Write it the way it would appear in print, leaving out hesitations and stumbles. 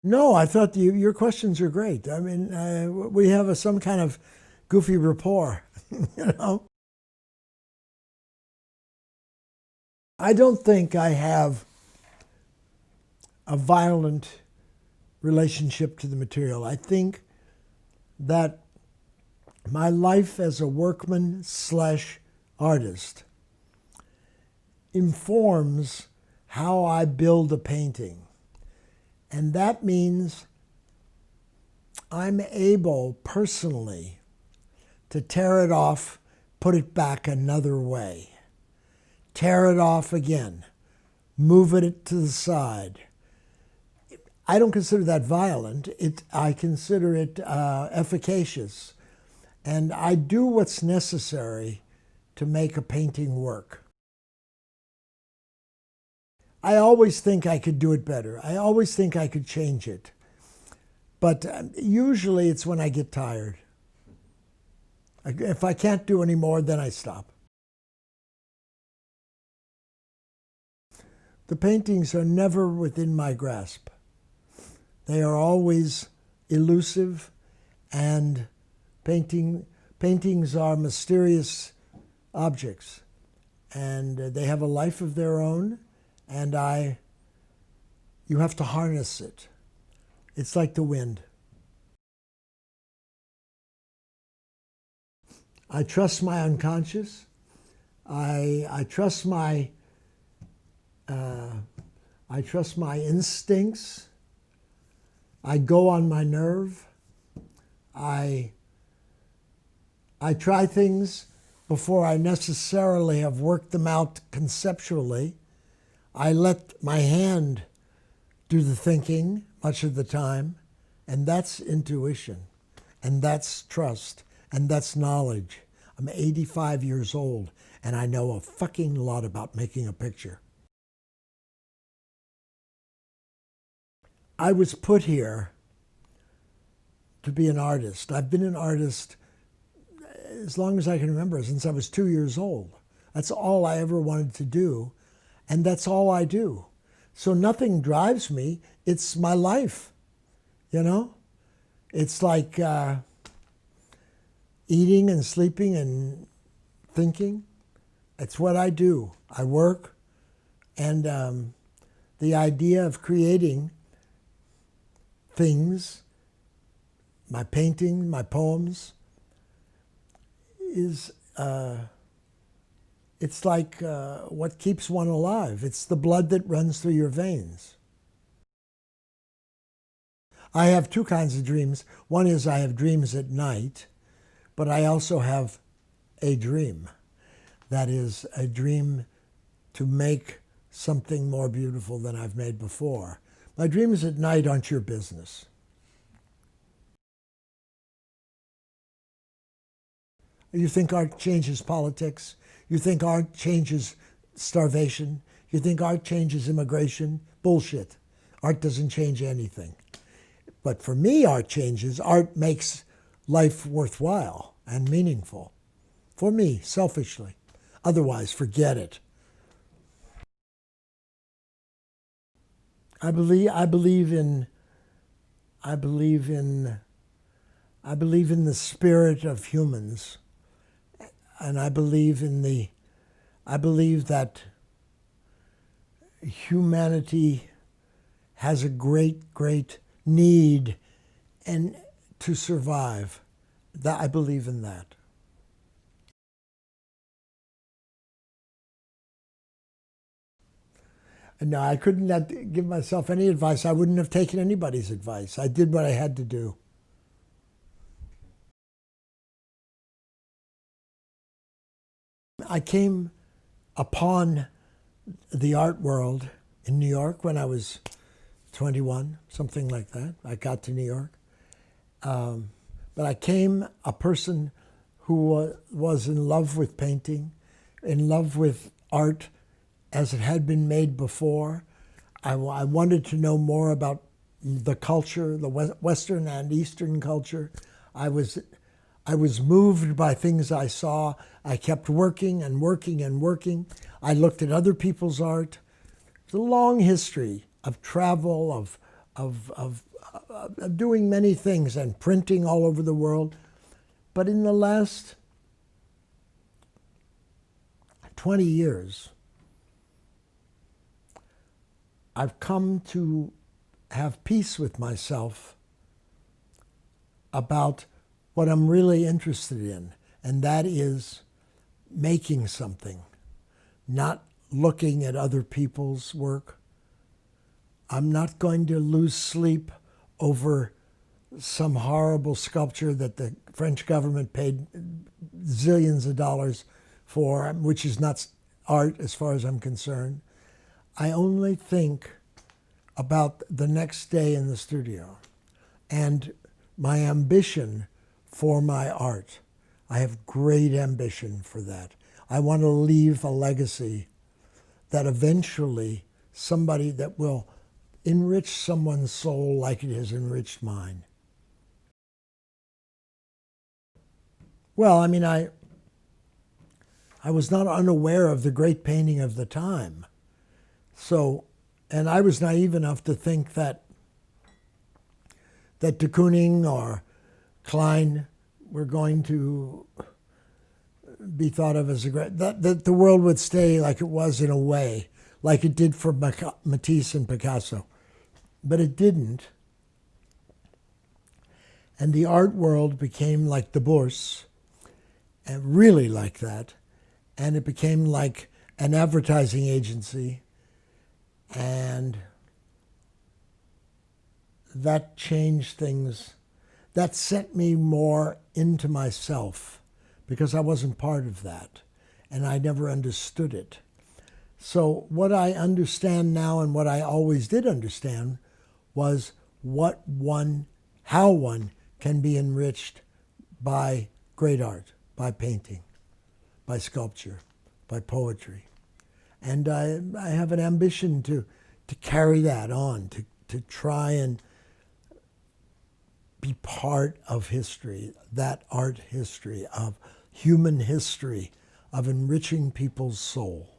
No, I thought your questions are great. I mean, we have some kind of goofy rapport, you know. I don't think I have a violent relationship to the material. I think that my life as a workman slash artist informs how I build a painting. And that means I'm able personally to tear it off, put it back another way, tear it off again, move it to the side. I don't consider that violent. I consider it efficacious. And I do what's necessary to make a painting work. I always think I could do it better. I always think I could change it. But usually it's when I get tired. If I can't do any more, then I stop. The paintings are never within my grasp. They are always elusive, and paintings are mysterious objects, and they have a life of their own, and you have to harness it. It's like the wind. I trust my unconscious. I trust my instincts. I go on my nerve. I try things before I necessarily have worked them out conceptually. I let my hand do the thinking much of the time, and that's intuition, and that's trust, and that's knowledge. I'm 85 years old, and I know a fucking lot about making a picture. I was put here to be an artist. I've been an artist as long as I can remember, since I was 2 years old. That's all I ever wanted to do, and that's all I do. So nothing drives me. It's my life, you know? It's like eating and sleeping and thinking. It's what I do. I work, and the idea of creating things, my painting, my poems, is it's like what keeps one alive. It's the blood that runs through your veins. I have two kinds of dreams. One is I have dreams at night, but I also have a dream. That is a dream to make something more beautiful than I've made before. My dreams at night aren't your business. You think art changes politics? You think art changes starvation? You think art changes immigration? Bullshit. Art doesn't change anything. But for me, art makes life worthwhile and meaningful. For me, selfishly. Otherwise, forget it. I believe in the spirit of humans. And I believe that humanity has a great, great need and to survive. I believe in that. And no, I couldn't give myself any advice. I wouldn't have taken anybody's advice. I did what I had to do. I came upon the art world in New York when I was 21, something like that. I got to New York. But I came a person who was in love with painting, in love with art as it had been made before. I wanted to know more about the culture, the Western and Eastern culture. I was moved by things I saw. I kept working and working and working. I looked at other people's art. It's a long history of travel, of doing many things and printing all over the world. But in the last 20 years, I've come to have peace with myself about what I'm really interested in, and that is making something, not looking at other people's work. I'm not going to lose sleep over some horrible sculpture that the French government paid zillions of dollars for, which is not art as far as I'm concerned. I only think about the next day in the studio and my ambition for my art. I have great ambition for that. I want to leave a legacy that eventually somebody that will enrich someone's soul like it has enriched mine. Well, I mean, I was not unaware of the great painting of the time. So, and I was naive enough to think that de Kooning or Klein were going to be thought of as a great, that the world would stay like it was in a way, like it did for Matisse and Picasso. But it didn't. And the art world became like the Bourse, and really like that. And it became like an advertising agency. And that changed things. That sent me more into myself because I wasn't part of that. And I never understood it. So what I understand now and what I always did understand was how one can be enriched by great art, by painting, by sculpture, by poetry. And I have an ambition to carry that on, to try and be part of history, that art history, of human history, of enriching people's soul.